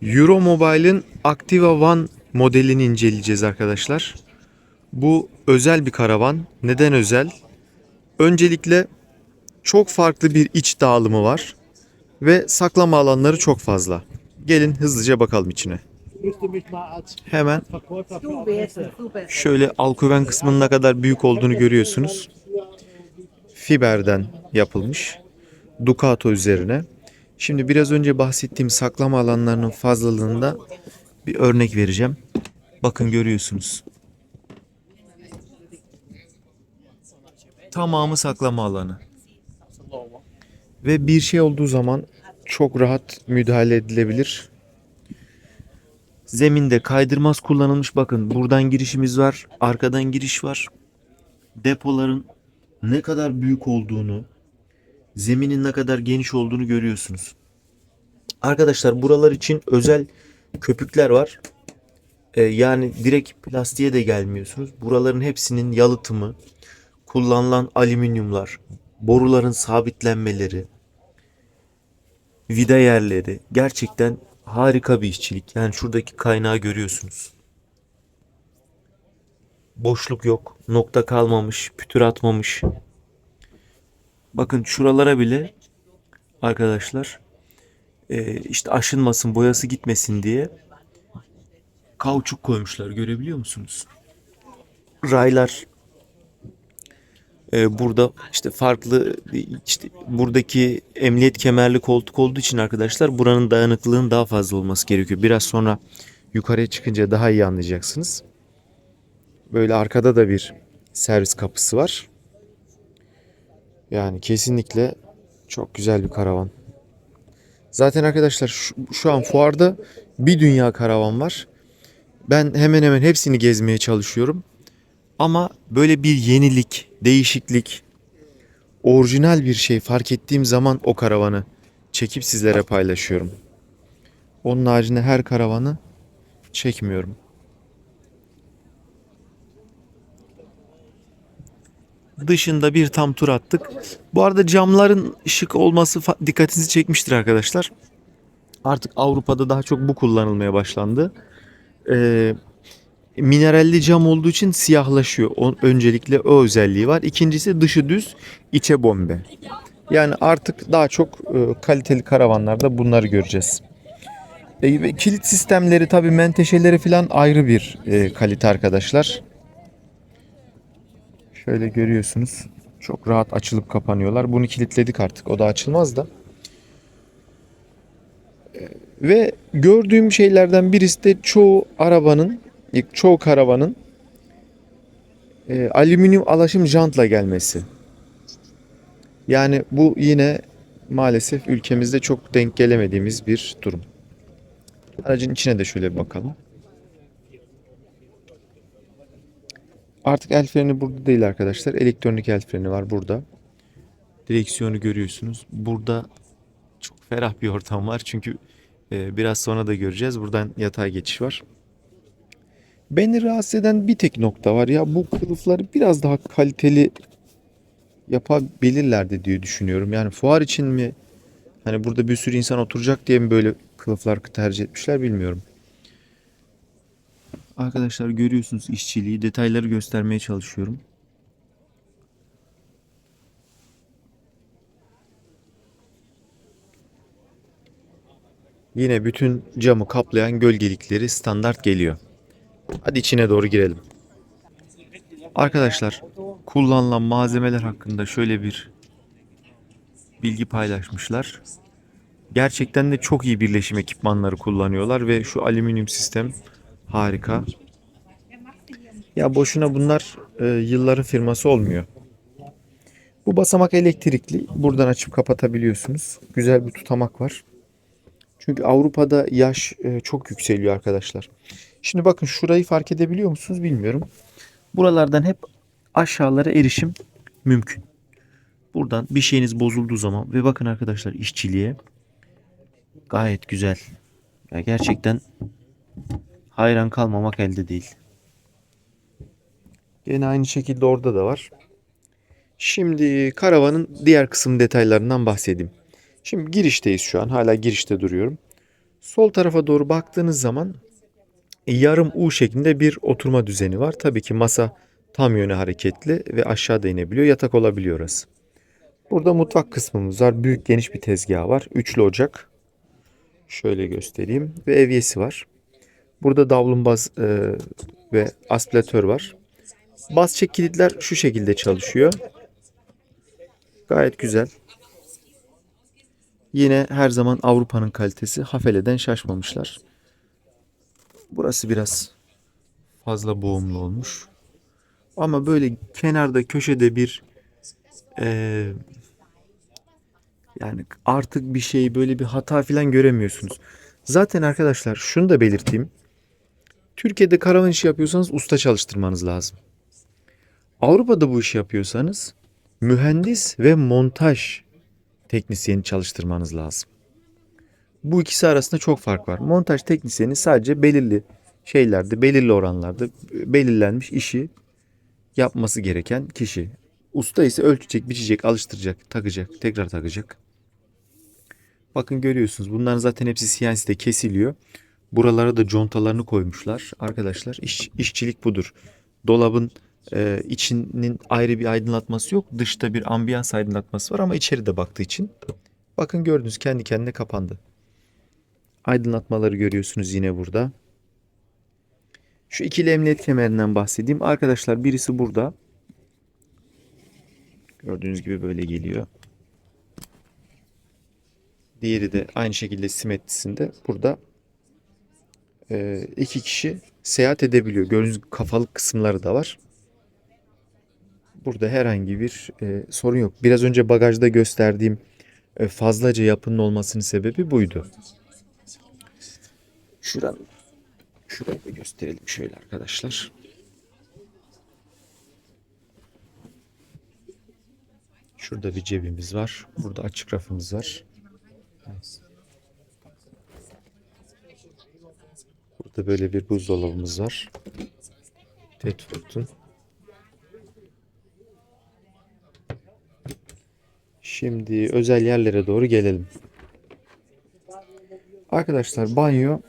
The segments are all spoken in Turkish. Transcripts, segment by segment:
Euromobile'ın Activa One modelini inceleyeceğiz arkadaşlar. Bu özel bir karavan. Neden özel? Öncelikle çok farklı bir iç dağılımı var ve saklama alanları çok fazla. Gelin hızlıca bakalım içine. Hemen şöyle alkoven kısmının ne kadar büyük olduğunu görüyorsunuz. Fiberden yapılmış. Ducato üzerine. Şimdi biraz önce bahsettiğim saklama alanlarının fazlalığında bir örnek vereceğim. Bakın görüyorsunuz. Tamamı saklama alanı. Ve bir şey olduğu zaman çok rahat müdahale edilebilir. Zeminde kaydırmaz kullanılmış. Bakın buradan girişimiz var. Arkadan giriş var. Depoların ne kadar büyük olduğunu, zeminin ne kadar geniş olduğunu görüyorsunuz. Arkadaşlar buralar için özel köpükler var. Yani direkt plastiğe de gelmiyorsunuz. Buraların hepsinin yalıtımı, kullanılan alüminyumlar, boruların sabitlenmeleri, vida yerleri gerçekten harika bir işçilik. Yani şuradaki kaynağı görüyorsunuz. Boşluk yok, nokta kalmamış, pütür atmamış. Bakın şuralara bile arkadaşlar işte aşınmasın, boyası gitmesin diye kauçuk koymuşlar. Görebiliyor musunuz? Raylar burada işte farklı işte buradaki emniyet kemerli koltuk olduğu için arkadaşlar buranın dayanıklılığının daha fazla olması gerekiyor. Biraz sonra yukarıya çıkınca daha iyi anlayacaksınız. Böyle arkada da bir servis kapısı var. Yani kesinlikle çok güzel bir karavan. Zaten arkadaşlar şu an fuarda bir dünya karavan var. Ben hemen hemen hepsini gezmeye çalışıyorum. Ama böyle bir yenilik, değişiklik, orijinal bir şey fark ettiğim zaman o karavanı çekip sizlere paylaşıyorum. Onun haricinde her karavanı çekmiyorum. Dışında bir tam tur attık. Bu arada camların şık olması dikkatinizi çekmiştir arkadaşlar. Artık Avrupa'da daha çok bu kullanılmaya başlandı. Mineralli cam olduğu için siyahlaşıyor. Öncelikle o özelliği var. İkincisi dışı düz, içe bombe. Yani artık daha çok kaliteli karavanlarda bunları göreceğiz. Ve kilit sistemleri tabii menteşeleri falan ayrı bir kalite arkadaşlar. Şöyle görüyorsunuz. Çok rahat açılıp kapanıyorlar. Bunu kilitledik artık. O da açılmaz da. Ve gördüğüm şeylerden birisi de çoğu karavanın alüminyum alaşım jantla gelmesi. Yani bu yine maalesef ülkemizde çok denk gelemediğimiz bir durum. Aracın içine de şöyle bir bakalım. Artık el freni burada değil arkadaşlar. Elektronik el freni var burada. Direksiyonu görüyorsunuz. Burada çok ferah bir ortam var. Çünkü biraz sonra da göreceğiz. Buradan yatay geçiş var. Beni rahatsız eden bir tek nokta var ya. Bu kılıfları biraz daha kaliteli yapabilirlerdi diye düşünüyorum. Yani fuar için mi? Hani burada bir sürü insan oturacak diye mi böyle kılıflar tercih etmişler bilmiyorum. Arkadaşlar görüyorsunuz işçiliği, detayları göstermeye çalışıyorum. Yine bütün camı kaplayan gölgelikleri standart geliyor. Hadi içine doğru girelim. Arkadaşlar kullanılan malzemeler hakkında şöyle bir bilgi paylaşmışlar. Gerçekten de çok iyi birleşim ekipmanları kullanıyorlar ve şu alüminyum sistem harika. Ya boşuna bunlar yılların firması olmuyor. Bu basamak elektrikli. Buradan açıp kapatabiliyorsunuz. Güzel bir tutamak var. Çünkü Avrupa'da yaş çok yükseliyor arkadaşlar. Şimdi bakın şurayı fark edebiliyor musunuz bilmiyorum. Buralardan hep aşağılara erişim mümkün. Buradan bir şeyiniz bozulduğu zaman ve bakın arkadaşlar işçiliğe gayet güzel. Ya gerçekten hayran kalmamak elde değil. Yine aynı şekilde orada da var. Şimdi karavanın diğer kısım detaylarından bahsedeyim. Şimdi girişteyiz şu an. Hala girişte duruyorum. Sol tarafa doğru baktığınız zaman yarım U şeklinde bir oturma düzeni var. Tabii ki masa tam yöne hareketli ve aşağıda inebiliyor. Yatak olabiliyor orası. Burada mutfak kısmımız var. Büyük geniş bir tezgah var. Üçlü ocak. Şöyle göstereyim. Ve evyesi var. Burada davlumbaz ve aspiratör var. Bas çek kilitler şu şekilde çalışıyor. Gayet güzel. Yine her zaman Avrupa'nın kalitesi. Hafeleden şaşmamışlar. Burası biraz fazla boğumlu olmuş. Ama böyle kenarda köşede bir eee, yani artık bir şey böyle bir hata falan göremiyorsunuz. Zaten arkadaşlar şunu da belirteyim. Türkiye'de karavan işi yapıyorsanız usta çalıştırmanız lazım. Avrupa'da bu işi yapıyorsanız mühendis ve montaj teknisyeni çalıştırmanız lazım. Bu ikisi arasında çok fark var. Montaj teknisyeni sadece belirli şeylerde, belirli oranlarda belirlenmiş işi yapması gereken kişi. Usta ise ölçecek, biçecek, alıştıracak, takacak, tekrar takacak. Bakın görüyorsunuz bunların zaten hepsi CNC'de kesiliyor. Buralara da contalarını koymuşlar. Arkadaşlar işçilik budur. Dolabın içinin ayrı bir aydınlatması yok. Dışta bir ambiyans aydınlatması var ama içeride baktığı için. Bakın gördünüz kendi kendine kapandı. Aydınlatmaları görüyorsunuz yine burada. Şu ikili emniyet kemerinden bahsedeyim. Arkadaşlar birisi burada. Gördüğünüz gibi böyle geliyor. Diğeri de aynı şekilde simetrisinde. Burada iki kişi seyahat edebiliyor. Gördüğünüz gibi kafalık kısımları da var. Burada herhangi bir sorun yok. Biraz önce bagajda gösterdiğim fazlaca yapının olmasının sebebi buydu. Şurayı da gösterelim şöyle arkadaşlar. Şurada bir cebimiz var. Burada açık rafımız var. Burada böyle bir buzdolabımız var. Tedford'un. Şimdi özel yerlere doğru gelelim. Arkadaşlar banyo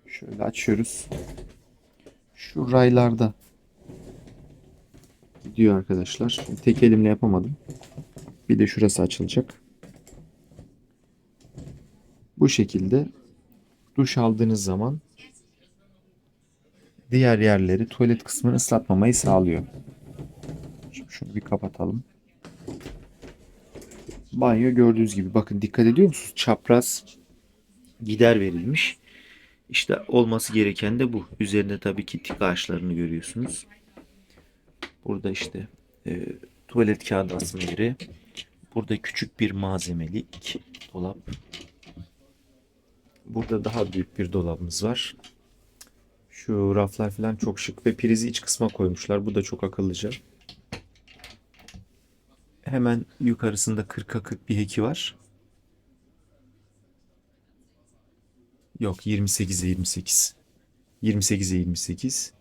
şöyle açıyoruz. Şu raylarda gidiyor arkadaşlar. Tek elimle yapamadım. Bir de şurası açılacak. Bu şekilde duş aldığınız zaman diğer yerleri tuvalet kısmını ıslatmamayı sağlıyor. Şimdi şunu bir kapatalım. Banyo gördüğünüz gibi bakın dikkat ediyor musunuz? Çapraz gider verilmiş. İşte olması gereken de bu. Üzerinde tabii ki tik ağaçlarını görüyorsunuz. Burada işte tuvalet kağıdı asma yeri. Burada küçük bir malzemelik dolap. Burada daha büyük bir dolabımız var. Şu raflar falan çok şık ve prizi iç kısma koymuşlar. Bu da çok akıllıca. Hemen yukarısında 40'a 40 bir heki var. Yok 28'e 28. 28'e 28.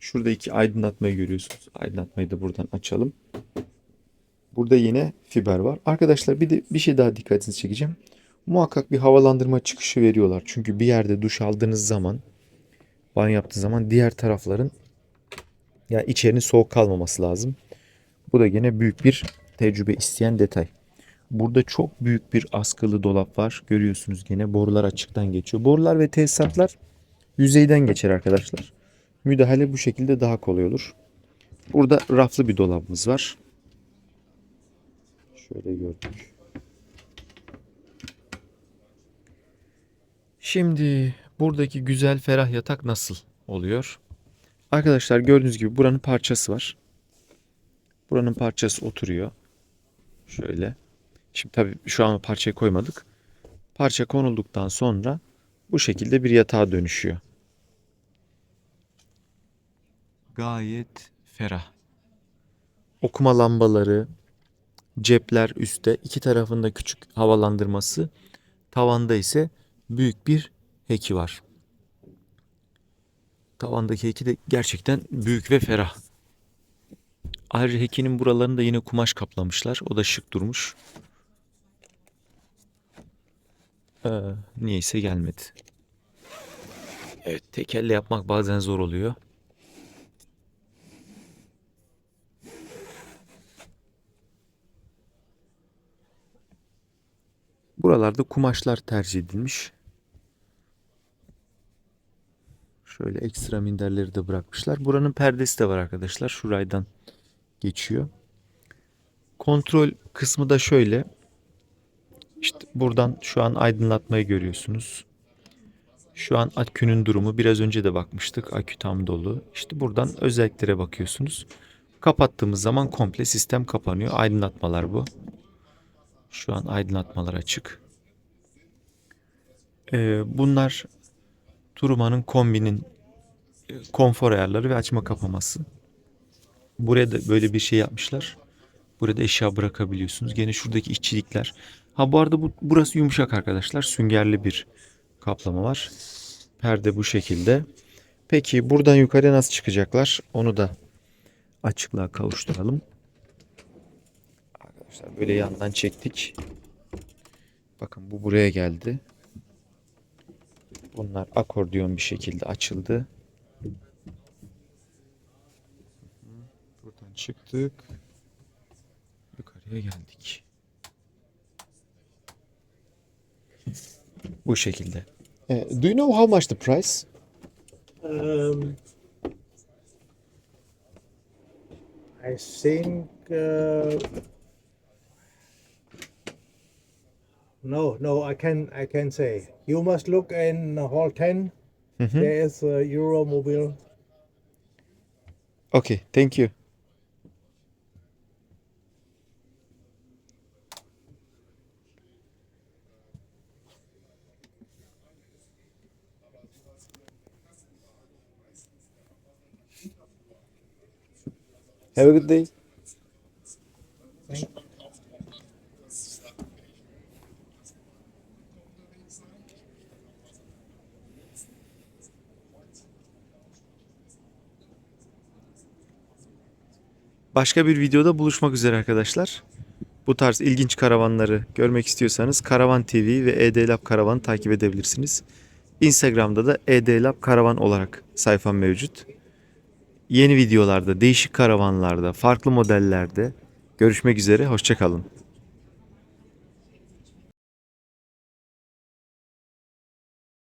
Şurada iki aydınlatmayı görüyorsunuz. Aydınlatmayı da buradan açalım. Burada yine fiber var. Arkadaşlar bir de bir şey daha dikkatinizi çekeceğim. Muhakkak bir havalandırma çıkışı veriyorlar. Çünkü bir yerde duş aldığınız zaman, banyo yaptığınız zaman diğer tarafların yani içerinin soğuk kalmaması lazım. Bu da yine büyük bir tecrübe isteyen detay. Burada çok büyük bir askılı dolap var. Görüyorsunuz yine borular açıktan geçiyor. Borular ve tesisatlar yüzeyden geçer arkadaşlar. Müdahale bu şekilde daha kolay olur. Burada raflı bir dolabımız var. Şöyle gördük. Şimdi buradaki güzel ferah yatak nasıl oluyor? Arkadaşlar gördüğünüz gibi buranın parçası var. Buranın parçası oturuyor. Şöyle. Şimdi tabii şu an parçayı koymadık. Parça konulduktan sonra bu şekilde bir yatağa dönüşüyor. Gayet ferah. Okuma lambaları, cepler üstte, iki tarafında küçük havalandırması, tavanda ise büyük bir heki var. Tavandaki heki de gerçekten büyük ve ferah. Ayrıca hekinin buralarını da yine kumaş kaplamışlar. O da şık durmuş. Niyeyse gelmedi. Evet, tek elle yapmak bazen zor oluyor. Buralarda kumaşlar tercih edilmiş. Şöyle ekstra minderleri de bırakmışlar. Buranın perdesi de var arkadaşlar. Şuraydan geçiyor. Kontrol kısmı da şöyle. İşte buradan şu an aydınlatmayı görüyorsunuz. Şu an akünün durumu, biraz önce de bakmıştık. Akü tam dolu. İşte buradan özelliklere bakıyorsunuz. Kapattığımız zaman komple sistem kapanıyor. Aydınlatmalar bu. Şu an aydınlatmalar açık. Bunlar Turuma'nın kombinin konfor ayarları ve açma kapaması. Buraya da böyle bir şey yapmışlar. Burada eşya bırakabiliyorsunuz. Gene şuradaki işçilikler. Ha bu arada burası yumuşak arkadaşlar. Süngerli bir kaplama var. Perde bu şekilde. Peki buradan yukarıya nasıl çıkacaklar? Onu da açıklığa kavuşturalım. Arkadaşlar böyle yandan çektik. Bakın bu buraya geldi. Bunlar akordiyon bir şekilde açıldı. Buradan çıktık. Yukarıya geldik. Bu şekilde. Do you know how much the price? Um, I think no, I can say. You must look in hall 10. There is a Euromobile. Okay, thank you. Have a good day. Başka bir videoda buluşmak üzere arkadaşlar. Bu tarz ilginç karavanları görmek istiyorsanız Karavan TV ve ED Lab Karavan'ı takip edebilirsiniz. Instagram'da da ED Lab Karavan olarak sayfam mevcut. Yeni videolarda, değişik karavanlarda, farklı modellerde görüşmek üzere. Hoşça kalın.